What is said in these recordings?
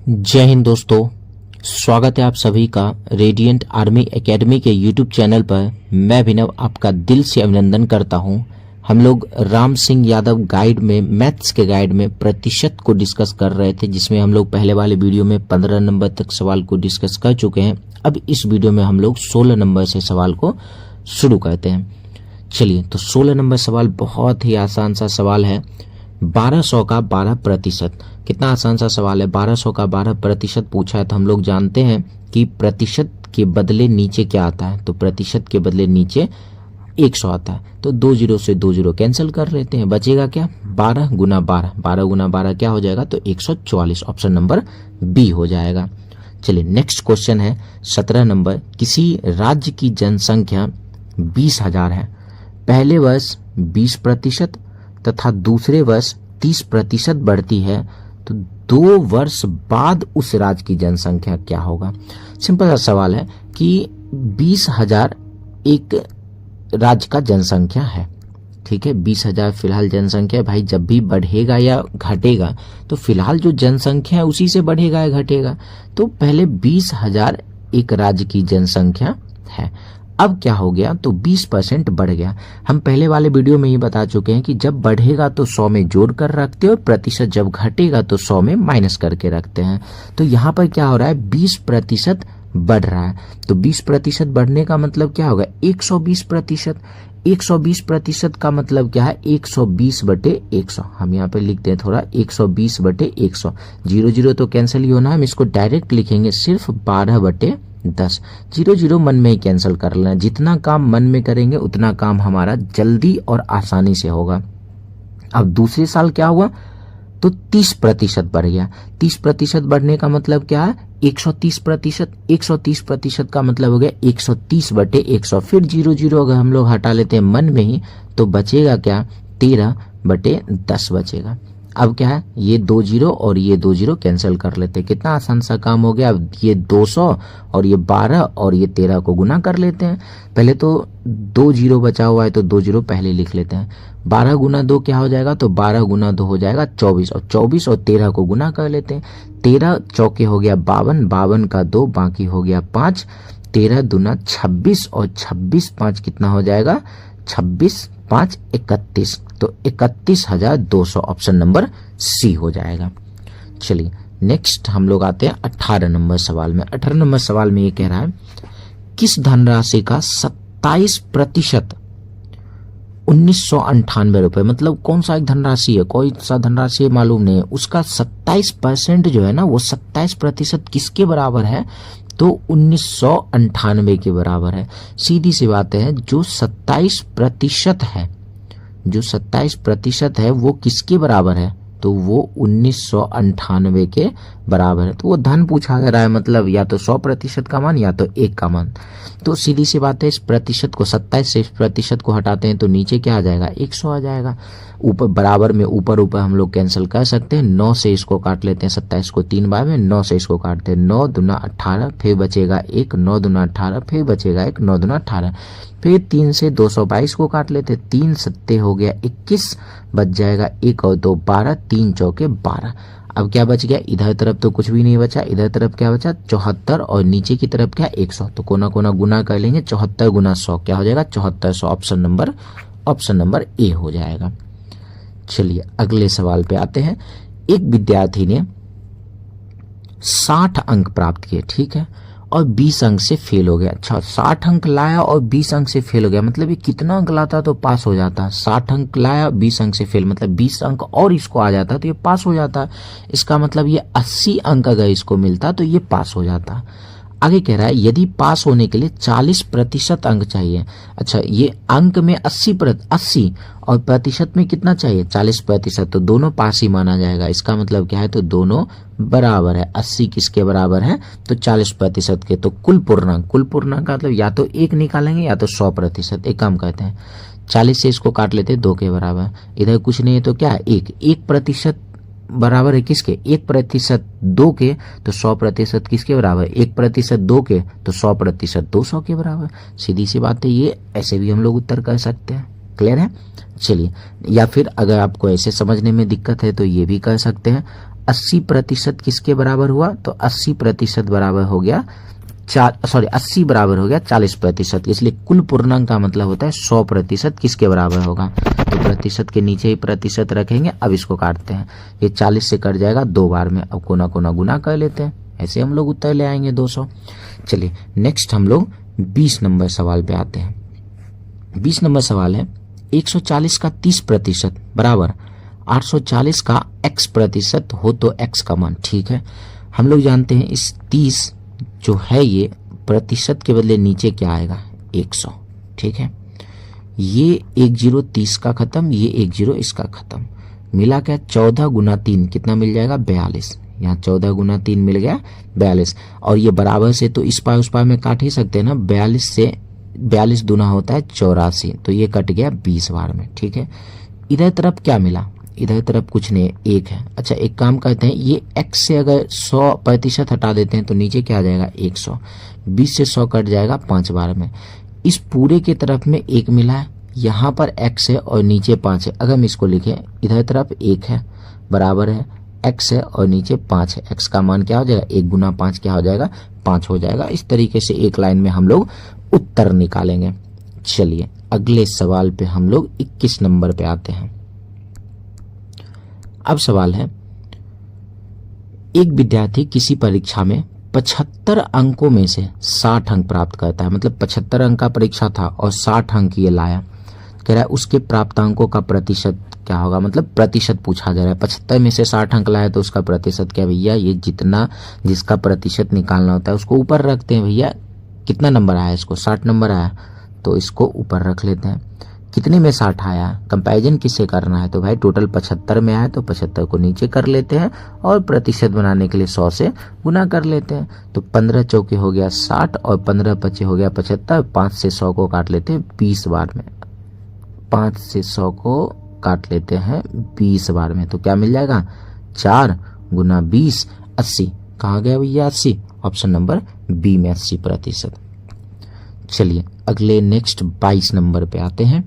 जय हिंद दोस्तों, स्वागत है आप सभी का रेडिएंट आर्मी एकेडमी के यूट्यूब चैनल पर। मैं अभिनव आपका दिल से अभिनंदन करता हूं। हम लोग राम सिंह यादव गाइड में मैथ्स के गाइड में प्रतिशत को डिस्कस कर रहे थे, जिसमें हम लोग पहले वाले वीडियो में 15 नंबर तक सवाल को डिस्कस कर चुके हैं। अब इस वीडियो में हम लोग 16 नंबर से सवाल को शुरू करते हैं। चलिए, तो 16 नंबर सवाल बहुत ही आसान सा सवाल है। 1200 का 12%। कितना आसान सा सवाल है। 1200 का 12% पूछा है, तो हम लोग जानते हैं कि प्रतिशत के बदले नीचे क्या आता है। तो प्रतिशत के बदले नीचे 100 आता है, तो 2 जीरो से 2 जीरो कैंसिल कर लेते हैं। बचेगा क्या? 12 गुना 12। 12 गुना 12 क्या हो जाएगा? तो 144। ऑप्शन नंबर बी हो जाएगा। चलिए, नेक्स्ट क्वेश्चन है 17 नंबर। किसी राज्य की जनसंख्या 20,000 है। पहले वर्ष 20% तथा दूसरे वर्ष 30% बढ़ती है, तो 2 वर्ष बाद उस राज्य की जनसंख्या क्या होगा? सिंपल सा सवाल है कि 20,000 एक राज्य का जनसंख्या है, ठीक है। 20,000 फिलहाल जनसंख्या है। भाई, जब भी बढ़ेगा या घटेगा तो फिलहाल जो जनसंख्या है उसी से बढ़ेगा या घटेगा। तो पहले 20,000 एक राज्य की जनसंख्या है। अब क्या हो गया? तो 20% बढ़ गया। हम पहले वाले वीडियो में ही बता चुके हैं कि जब बढ़ेगा तो 100 में जोड़ कर रखते हैं और प्रतिशत जब घटेगा तो 100 में माइनस करके रखते हैं। तो यहाँ पर क्या हो रहा है? 20% बढ़ रहा है। तो 20% बढ़ने का मतलब क्या होगा? 120%। 120% का मतलब क्या है? 120/100। हम यहाँ पे लिखते हैं थोड़ा 120/100। 0 0 तो कैंसिल ही होना है। हम इसको डायरेक्ट लिखेंगे सिर्फ 12/10। 0 0 मन में ही कैंसिल कर लेना। जितना काम मन में करेंगे उतना काम हमारा जल्दी और आसानी से होगा। अब दूसरे साल क्या हुआ? तो 30% बढ़ गया। 30% बढ़ने का मतलब क्या है? 130%। 130% का मतलब हो गया 130/100। फिर 0 0 अगर हम लोग हटा लेते हैं मन में ही, तो बचेगा क्या? 13/10 बचेगा। अब क्या है? ये 2 जीरो और ये 2 जीरो कैंसिल कर लेते हैं। कितना आसान सा काम हो गया। अब ये 200 और ये 12 और ये 13 को गुना कर लेते हैं। पहले तो 2 जीरो बचा हुआ है, तो 2 जीरो पहले लिख लेते हैं। 12 गुना 2 क्या हो जाएगा? तो 12 गुना 2 हो जाएगा 24। और 24 और 13 को गुना कर लेते हैं। 13 चौके हो गया 52। 52 का 2 बाकी हो गया 5। 13 दूना 26 और 26 5 कितना हो जाएगा? 26 5 31। तो 31,200 ऑप्शन नंबर सी हो जाएगा। चलिए, नेक्स्ट हम लोग आते हैं 18 नंबर सवाल में। 18 नंबर सवाल में ये कह रहा है, किस धनराशि का 27% 1998 रुपए। मतलब कौन सा एक धनराशि है? कोई सा धनराशि है मालूम नहीं है। उसका 27% जो है ना, वो 27% किसके बराबर है? तो 1998 के बराबर है। सीधी सी बात है, जो 27% है, जो 27% है वो किसके बराबर है? तो वो 1998 के बराबर है। तो वो धन पूछा जा रहा है, मतलब या तो 100% का मान या तो 1 का मान। तो सीधी सी बात है, इस प्रतिशत को 27 से इस प्रतिशत को हटाते हैं तो नीचे क्या आ जाएगा? 100 आ जाएगा। ऊपर बराबर में ऊपर ऊपर हम लोग कैंसिल कर सकते हैं। 9 से इसको काट लेते हैं, 27 को 3 बार में। 9 से इसको काटते हैं, 9 दूना 18, फिर बचेगा 1। 9 दूना 18, फिर बचेगा 1। 9 दूना 18। फिर 3 से 222 को काट लेते हैं। 3 सत्ते हो गया 21, बच जाएगा 1 और 2 12। 3 चौके 12। अब क्या बच गया? इधर तरफ तो कुछ भी नहीं बचा। इधर तरफ क्या बचा? 74 और नीचे की तरफ क्या? 100। तो कोना कोना गुना कर लेंगे। 74 गुना 100 क्या हो जाएगा? 7400। ऑप्शन नंबर ए हो जाएगा। चलिए, अगले सवाल पे आते हैं। एक विद्यार्थी ने 60 अंक प्राप्त किए, ठीक है, और 20 अंक से फेल हो गया। अच्छा, 60 अंक लाया और 20 अंक से फेल हो गया, मतलब ये कितना अंक लाता तो पास हो जाता? 60 अंक लाया, 20 अंक से फेल, मतलब 20 अंक और इसको आ जाता तो ये पास हो जाता। इसका मतलब ये 80 अंक अगर इसको मिलता तो ये पास हो जाता। आगे कह रहा है, यदि पास होने के लिए 40% अंक चाहिए। अच्छा, ये अंक में 80 और प्रतिशत में कितना चाहिए? 40%। तो दोनों पास ही माना जाएगा। इसका मतलब क्या है? तो दोनों बराबर है। 80 किसके बराबर है? तो 40% के। तो कुल पूर्णांक का मतलब या तो 1 निकालेंगे या तो 100%। एक काम करते हैं, 40 से इसको काट लेते हैं, 2 के बराबर। इधर कुछ नहीं है तो क्या है? 1% बराबर है किसके? 1% 2 के, तो 100% किसके बराबर? 1% 2 के, तो 100% 200 के बराबर। सीधी सी बात है, ये ऐसे भी हम लोग उत्तर कर सकते हैं। क्लियर है? चलिए, या फिर अगर आपको ऐसे समझने में दिक्कत है तो ये भी कर सकते हैं। 80% किसके बराबर हुआ, तो 80% बराबर हो गया 80 बराबर हो गया 40%, इसलिए कुल पूर्णांक का मतलब होता है 100% किसके बराबर होगा। तो प्रतिशत के नीचे ही प्रतिशत रखेंगे। अब इसको काटते हैं, ये 40 से कट जाएगा 2 बार में। अब कोना कोना गुना कर लेते हैं, ऐसे हम लोग उत्तर ले आएंगे 200। चलिए नेक्स्ट हम लोग 20 नंबर सवाल पे आते हैं। 20 नंबर सवाल है 140 का 30% बराबर 840 का x% हो तो x का मान। ठीक है, हम लोग जानते हैं इस 30 जो है ये प्रतिशत के बदले नीचे क्या आएगा 100। ठीक है, ये 1 0 30 का खत्म, ये 1 0 इसका खत्म, मिला क्या 14 गुना 3 कितना मिल जाएगा 42। यहाँ 14 गुना 3 मिल गया 42। और ये बराबर से तो इस पार उस पार में काट ही सकते हैं ना, 42 से 42 दूना होता है 84, तो ये कट गया 20 बार में। ठीक है, इधर तरफ क्या मिला, इधर तरफ कुछ नहीं, 1 है। अच्छा एक काम करते हैं, ये x से अगर 100% हटा देते हैं तो नीचे क्या आ जाएगा 100, 20 से 100 कट जाएगा 5 बार में। इस पूरे के तरफ में 1 मिला है, यहाँ पर x है और नीचे 5 है। अगर हम इसको लिखें, इधर तरफ 1 है बराबर है x है और नीचे 5 है, x का मान क्या हो जाएगा 1 गुना 5 क्या हो जाएगा 5 हो जाएगा। इस तरीके से एक लाइन में हम लोग उत्तर निकालेंगे। चलिए अगले सवाल पे हम लोग 21 नंबर पे आते हैं। अब सवाल है, एक विद्यार्थी किसी परीक्षा में 75 अंकों में से 60 अंक प्राप्त करता है, मतलब 75 अंक का परीक्षा था और 60 अंक ये लाया। कह रहा है उसके प्राप्तांकों का प्रतिशत क्या होगा, मतलब प्रतिशत पूछा जा रहा है। 75 में से 60 अंक लाया तो उसका प्रतिशत क्या भैया, ये जितना जिसका प्रतिशत निकालना होता है उसको ऊपर रखते हैं। भैया कितना नंबर आया, इसको 60 नंबर आया तो इसको ऊपर रख लेते हैं। कितने में 60 आया, कंपैरिजन किससे करना है, तो भाई टोटल 75 में आया तो 75 को नीचे कर लेते हैं और प्रतिशत बनाने के लिए 100 से गुना कर लेते हैं। तो 15 चौके हो गया 60 और 15 पचे हो गया 75। 5 से 100 को काट लेते हैं 20 बार में, 5 से 100 को काट लेते हैं 20 बार में, तो क्या मिल जाएगा 4 गुना 20 80। कहाँ गया भैया 80, ऑप्शन नंबर बी में 80%। चलिए अगले नेक्स्ट 22 नंबर पे आते हैं।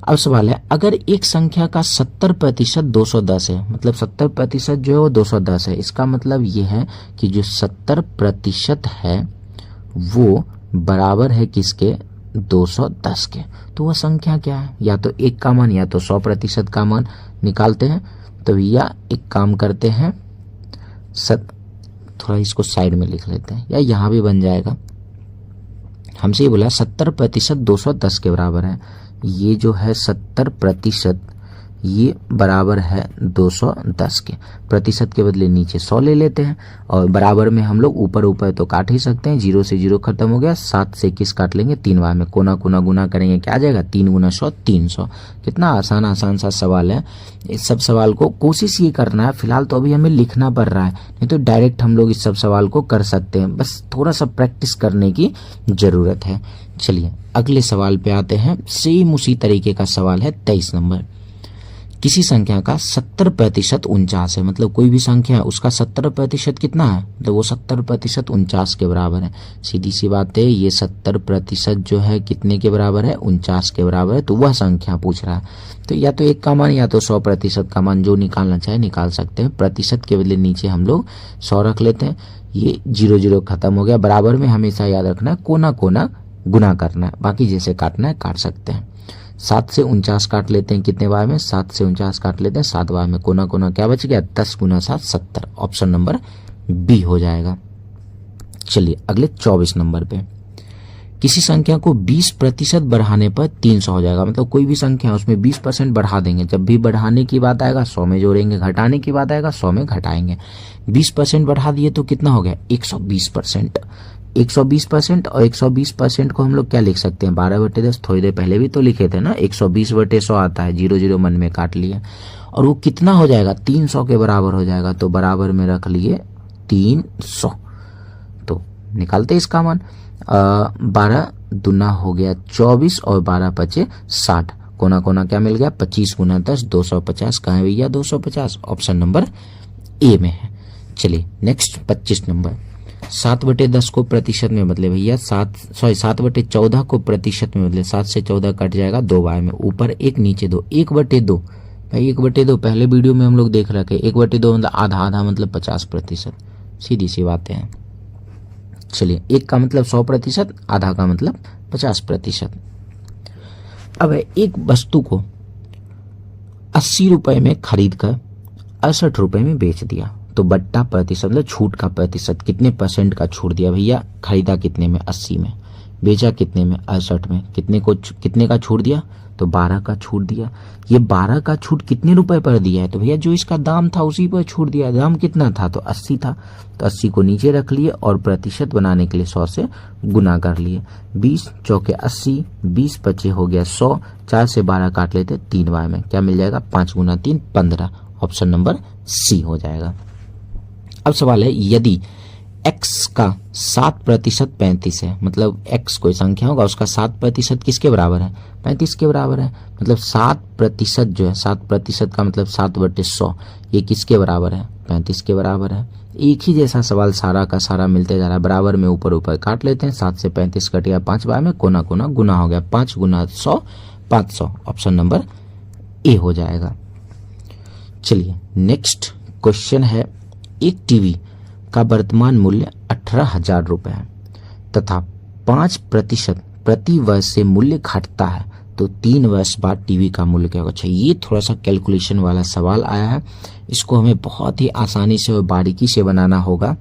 अब सवाल है, अगर एक संख्या का 70% 210 है, मतलब 70% जो है वो 210 है, इसका मतलब ये है कि जो 70% है वो बराबर है किसके 210 के। तो वह संख्या क्या है, या तो 1 का मान या तो 100% का मान निकालते हैं। तो भैया एक काम करते हैं, थोड़ा इसको साइड में लिख लेते हैं या यहाँ भी बन जाएगा। हमसे ये बोला 70% 210 के बराबर है, ये जो है 70% ये बराबर है 210 के। प्रतिशत के बदले नीचे 100 ले लेते हैं और बराबर में हम लोग ऊपर ऊपर तो काट ही सकते हैं। 0 से 0 खत्म हो गया, 7 से 21 काट लेंगे 3 बार में, कोना कोना गुना करेंगे क्या आ जाएगा 3 गुना 100 300। कितना आसान सा सवाल है। इस सब सवाल को कोशिश ये करना है, फिलहाल तो अभी हमें लिखना पड़ रहा है, नहीं तो डायरेक्ट हम लोग इस सब सवाल को कर सकते हैं, बस थोड़ा सा प्रैक्टिस करने की जरूरत है। चलिए अगले सवाल पे आते हैं। सेम उसी तरीके का सवाल है 23 नंबर। किसी संख्या का 70% 49 है, मतलब कोई भी संख्या है उसका 70% कितना है, तो वो 70% 49 के बराबर है। सीधी सी बात है, ये 70% जो है कितने के बराबर है 49 के बराबर है, तो वह संख्या पूछ रहा है। तो या तो 1 का मान या तो 100% का मान, जो निकालना चाहे निकाल सकते हैं। प्रतिशत के बदले नीचे हम लोग 100 रख लेते हैं। ये 0 0 खत्म हो गया। बराबर में हमेशा याद रखना है कोना कोना गुना करना है, बाकी जैसे काटना है काट सकते हैं। 7 से 49 काट लेते हैं कितने बार में, 7 से 49 काट लेते हैं 7 बार में, कोना कोना क्या बच गया 10 गुना 7 70, ऑप्शन नंबर बी हो जाएगा। चलिए अगले 24 नंबर पे, किसी संख्या को 20% बढ़ाने पर 300 हो जाएगा, मतलब कोई भी संख्या उसमें 20% बढ़ा देंगे। जब भी बढ़ाने की बात आएगा 100 में जोड़ेंगे, घटाने की बात आएगा 100 में घटाएंगे। 20% बढ़ा दिए तो कितना हो गया 120%। 120% और 120% को हम लोग क्या लिख सकते हैं 12/10, थोड़ी देर पहले भी तो लिखे थे ना, 120/100 आता है, 0 0 मन में काट लिए और वो कितना हो जाएगा 300 के बराबर हो जाएगा। तो बराबर में रख लिए 300, तो निकालते इसका मान 12 दूना हो गया 24 और 12 पचे 60, कोना कोना क्या मिल गया 25 गुना 10 250। कहाँ है भैया 250, ऑप्शन नंबर ए में है। चलिए नेक्स्ट 25 नंबर। 7/10 को प्रतिशत में बदले भैया 7/14 को प्रतिशत में बदले, 7 से 14 कट जाएगा 2 बार में, ऊपर 1 नीचे 2, 1/2 भाई 1/2 पहले वीडियो में हम लोग देख रखे, 1/2 मतलब आधा, आधा मतलब 50%, सीधी सी बातें हैं। चलिए, 1 का मतलब 100%, आधा का मतलब 50%। अब एक वस्तु को 80 रुपए में खरीद कर 68 रुपए में बेच दिया, तो बट्टा प्रतिशत मतलब छूट का प्रतिशत, कितने % का छूट दिया भैया? खरीदा कितने में? 80 में, बेचा कितने में? 68 में। कितने का छूट दिया? तो 12 का छूट दिया। ये 12 का छूट कितने रुपए पर दिया है? तो भैया जो इसका दाम था उसी पर छूट दिया। दाम कितना था? तो 80 था, तो 80 को नीचे रख लिए और प्रतिशत बनाने के लिए 100 से गुना कर लिए। 20 चौके 80, 20 पचे हो गया 100, 4 से 12 काट लेते 3 बार में, क्या मिल जाएगा? 5 गुना 3 15। ऑप्शन नंबर सी हो जाएगा। अब सवाल है, यदि x का 7% 35 है, मतलब x कोई संख्या होगा, उसका 7% किसके बराबर है? 35 के बराबर है। मतलब 7% जो है, 7% का मतलब 7/100, ये किसके बराबर है? 35 के बराबर है। एक ही जैसा सवाल सारा का सारा मिलते जा रहा है, बराबर में ऊपर ऊपर काट लेते हैं। 7 से 35 कट गया 5 बार में, कोना कोना गुना हो गया, 5 गुना 100 500। ऑप्शन नंबर ए हो जाएगा। चलिए नेक्स्ट क्वेश्चन है, एक टीवी का वर्तमान मूल्य 18,000 रुपए है तथा 5% प्रति वर्ष से मूल्य घटता है, तो 3 वर्ष बाद टीवी का मूल्य क्या होगा? अच्छा, ये थोड़ा सा कैलकुलेशन वाला सवाल आया है, इसको हमें बहुत ही आसानी से और बारीकी से बनाना होगा।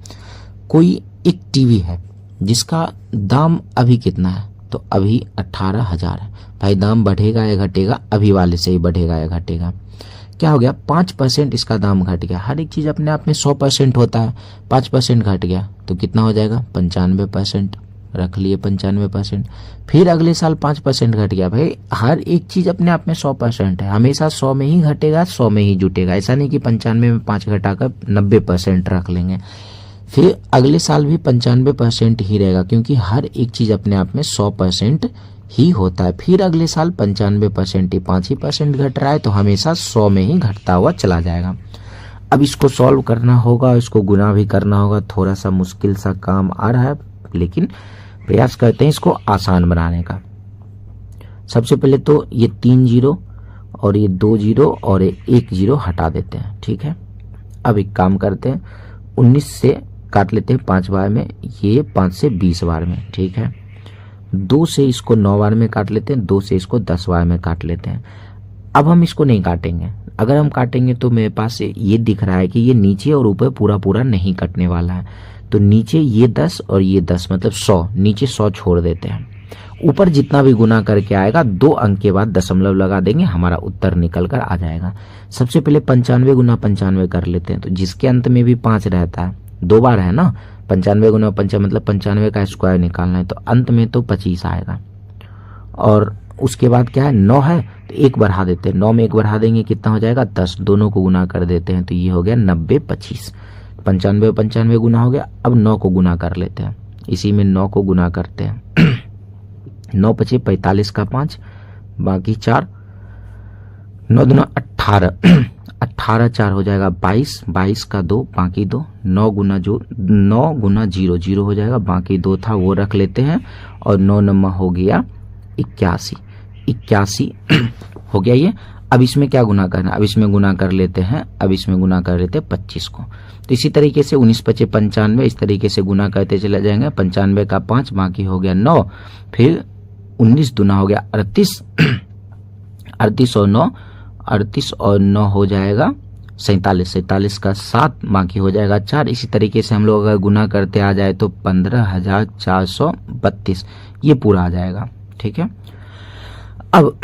कोई एक टीवी है जिसका दाम अभी कितना है? तो अभी 18,000 है। भाई दाम बढ़ेगा या घटेगा? अभी वाले से ही बढ़ेगा या घटेगा? क्या हो गया? 5% इसका दाम घट गया। हर एक चीज अपने आप में 100% होता है, 5% घट गया तो कितना हो जाएगा? 95%। रख लिए 95%। फिर अगले साल 5% घट गया। भाई हर एक चीज अपने आप में 100% है, हमेशा 100 में ही घटेगा, 100 में ही जुटेगा। ऐसा नहीं कि 95 में 5 घटाकर 90% रख लेंगे। फिर अगले साल भी 95% ही रहेगा, क्योंकि हर एक चीज अपने आप में 100% ही होता है। फिर अगले साल 95% ही, 5% घट रहा है, तो हमेशा 100 में ही घटता हुआ चला जाएगा। अब इसको सॉल्व करना होगा, इसको गुना भी करना होगा। थोड़ा सा मुश्किल सा काम आ रहा है, लेकिन प्रयास करते हैं इसको आसान बनाने का। सबसे पहले तो ये 3 जीरो और ये 2 जीरो और 1 जीरो हटा देते हैं, ठीक है। अब एक काम करते हैं, 19 से काट लेते हैं 5 बार में, ये 5 से 20 बार में, ठीक है। 2 से इसको 9 बार में काट लेते हैं, 2 से इसको 10 बार में काट लेते हैं। अब हम इसको नहीं काटेंगे, अगर हम काटेंगे तो मेरे पास ये दिख रहा है कि ये नीचे और ऊपर पूरा पूरा नहीं कटने वाला है, तो नीचे ये 10 और ये 10 मतलब 100, नीचे 100 छोड़ देते हैं। ऊपर जितना भी गुना करके आएगा 2 अंक के बाद दशमलव लगा देंगे, हमारा उत्तर निकल कर आ जाएगा। सबसे पहले 95 गुना 95 कर लेते हैं, तो जिसके अंत में भी 5 रहता है, 2 बार है ना, 95 गुना 95 मतलब 95 का स्क्वायर निकालना है, तो अंत में तो 25 आएगा। और उसके बाद क्या है, 9 है तो 1 बढ़ा देते हैं, 9 में 1 बढ़ा देंगे कितना हो जाएगा 10, दोनों को गुना कर देते हैं, तो ये हो गया 90 25। 95 95 गुना हो गया। अब 9 को गुना कर लेते हैं, इसी में 9 को गुना करते हैं। 9 पचे 45 का 5, बाकी 4, 9 दूना 18, 18 4 हो जाएगा 22, 22 का 2 बाकी 2, 9 गुना 0 0 हो जाएगा, बाकी 2 था वो रख लेते हैं, और 9 नंबर हो गया 81 हो गया ये। अब इसमें क्या गुना करना, अब इसमें गुना कर लेते हैं, अब इसमें गुना कर लेते हैं 25 को। तो इसी तरीके से 19 पचे 95 इस तरीके से गुना करते चले जाएंगे। 95 का 5 बाकी हो गया 9, फिर 19 दूना हो गया 38, 38 और 9 हो जाएगा 47, 47 का 7 बाकी हो जाएगा 4। इसी तरीके से हम लोग अगर गुना करते आ जाए तो 15,432 ये पूरा आ जाएगा, ठीक है। अब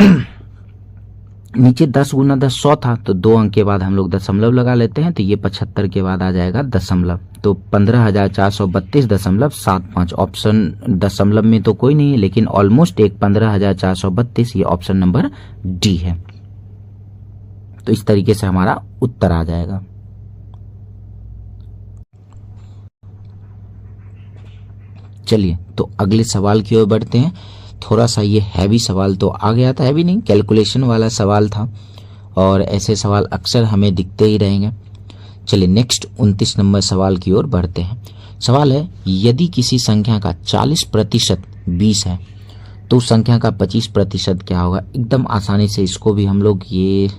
नीचे 10 गुना 10 100 था, तो 2 अंक के बाद हम लोग दशमलव लगा लेते हैं, तो ये 75 के बाद आ जाएगा दशमलव, तो 15,432.75। ऑप्शन दशमलव में तो कोई नहीं है, लेकिन ऑलमोस्ट एक 15,432, ये ऑप्शन नंबर डी है। तो इस तरीके से हमारा उत्तर आ जाएगा। चलिए तो अगले सवाल की ओर बढ़ते हैं। थोड़ा सा ये हैवी सवाल तो आ गया था, हैवी नहीं कैलकुलेशन वाला सवाल था, और ऐसे सवाल अक्सर हमें दिखते ही रहेंगे। चलिए नेक्स्ट 29 नंबर सवाल की ओर बढ़ते हैं। सवाल है, यदि किसी संख्या का 40% 20 है तो उस संख्या का 25% क्या होगा? एकदम आसानी से इसको भी हम लोग ये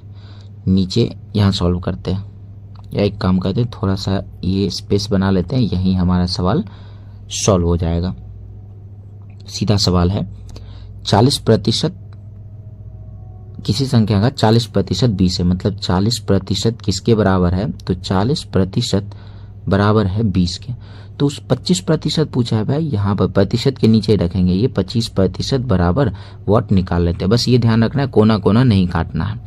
नीचे यहाँ सॉल्व करते हैं, या एक काम करते हैं, थोड़ा सा ये स्पेस बना लेते हैं, यहीं हमारा सवाल सॉल्व हो जाएगा। सीधा सवाल है 40% किसी संख्या का 40% 20 है, मतलब 40% किसके बराबर है, तो 40% बराबर है 20 के। तो उस 25% पूछा है भाई, यहाँ पर प्रतिशत के नीचे रखेंगे, ये 25% बराबर वॉट निकाल लेते हैं। बस ये ध्यान रखना है, कोना कोना नहीं काटना है,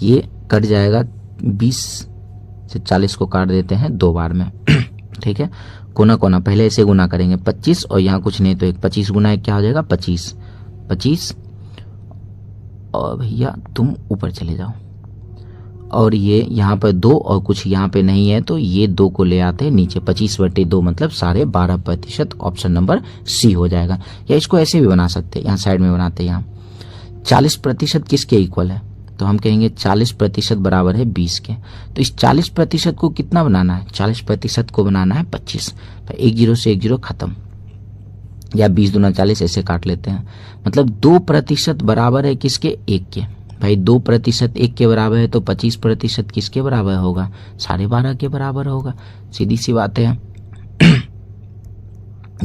ये कट जाएगा। 20 से 40 को काट देते हैं 2 बार में ठीक है। कोना कोना पहले ऐसे गुना करेंगे 25, और यहाँ कुछ नहीं तो एक 25 गुना एक क्या हो जाएगा 25, और भैया तुम ऊपर चले जाओ, और ये यहाँ पर 2 और कुछ यहाँ पे नहीं है, तो ये 2 को ले आते हैं नीचे, 25/2 मतलब 12.5%, ऑप्शन नंबर सी हो जाएगा। या इसको ऐसे भी बना सकते हैं, यहाँ साइड में बनाते हैं। यहाँ 40% किसके इक्वल है, तो हम कहेंगे 40% बराबर है 20 के। तो इस 40% को कितना बनाना है, 40% को बनाना है 25, तो 1 0 से 1 0 खत्म, या 20 दूना 40 ऐसे काट लेते हैं। मतलब 2% बराबर है किसके, 1 के। भाई 2% 1 के बराबर है, तो 25% किसके बराबर होगा, 12.5 के बराबर होगा। सीधी सी बात है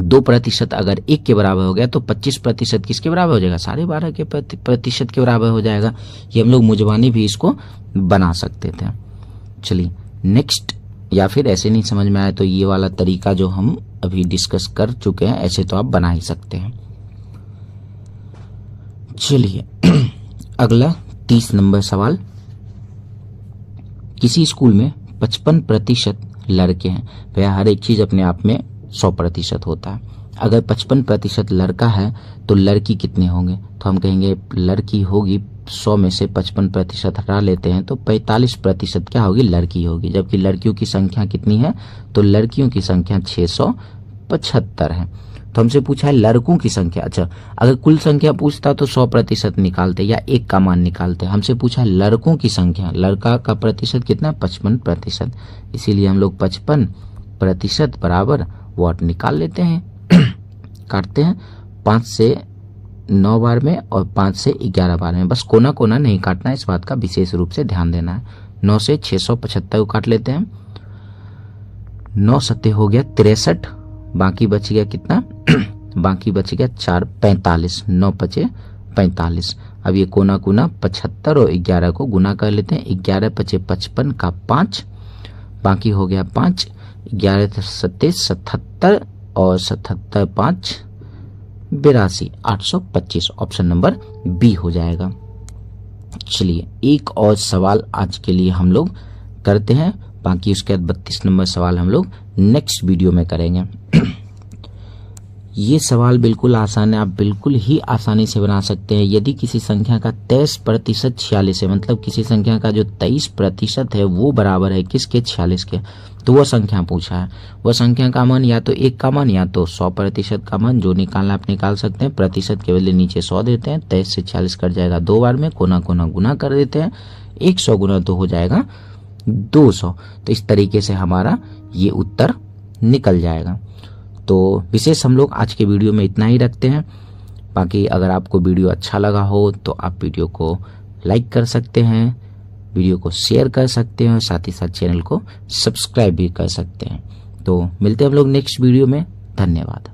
2% अगर 1 के बराबर हो गया, तो 25% किसके बराबर हो जाएगा, 12.5 के प्रतिशत के बराबर हो जाएगा। ये हम लोग मुजबानी भी इसको बना सकते थे। चलिए नेक्स्ट, या फिर ऐसे नहीं समझ में आया तो ये वाला तरीका जो हम अभी डिस्कस कर चुके हैं, ऐसे तो आप बना ही सकते हैं। चलिए अगला 30 नंबर सवाल, किसी स्कूल में 55% लड़के हैं। भैया हर एक चीज अपने आप में 100% होता है। अगर 55% लड़का है तो लड़की कितने होंगे, तो हम कहेंगे लड़की होगी 100 में से 55% हटा लेते हैं, तो 45% क्या होगी, लड़की होगी। जबकि लड़कियों की संख्या कितनी है, तो लड़कियों की संख्या 675 है। तो हमसे पूछा है लड़कों की संख्या। अच्छा, अगर कुल संख्या पूछता तो 100% निकालते या 1 का मान निकालते। हमसे पूछा है लड़कों की संख्या, लड़का का प्रतिशत कितना, 55%, इसीलिए हम लोग 55% बराबर वॉट निकाल लेते हैं। काटते हैं 5 से 9 बार में और 5 से 11 बार में, बस कोना कोना नहीं काटना है, इस बात का विशेष रूप से ध्यान देना है। 9 से 675 को काट लेते हैं, 9 सत्ते हो गया 63, बाकी बच गया कितना बाकी बच गया 4 45, 9 बचे 45। अब ये कोना कोना 75 और 11 को गुना कर लेते हैं, 11 बचे 55 का 5, बाकी हो गया 5, 11 सत्ते 77 और 77 5 82, 825, ऑप्शन नंबर बी हो जाएगा। चलिए एक और सवाल आज के लिए हम लोग करते हैं, बाकी उसके बाद 32 नंबर सवाल हम लोग नेक्स्ट वीडियो में करेंगे। ये सवाल बिल्कुल आसान है, आप बिल्कुल ही आसानी से बना सकते हैं। यदि किसी संख्या का 23% 46 है, मतलब किसी संख्या का जो 23% है वो बराबर है किसके, 46 के, तो वह संख्या पूछा है। वह संख्या का मान या तो 1 का मान या तो 100% का मान, जो निकालना आप निकाल सकते हैं। प्रतिशत के बदले नीचे 100 देते हैं, 23 से 46 कट जाएगा 2 बार में, कोना कोना गुना कर देते हैं, 100 गुना तो हो जाएगा 200। तो इस तरीके से हमारा ये उत्तर निकल जाएगा। तो विशेष हम लोग आज के वीडियो में इतना ही रखते हैं। बाकी अगर आपको वीडियो अच्छा लगा हो तो आप वीडियो को लाइक कर सकते हैं, वीडियो को शेयर कर सकते हैं और साथ ही साथ चैनल को सब्सक्राइब भी कर सकते हैं। तो मिलते हैं हम लोग नेक्स्ट वीडियो में। धन्यवाद।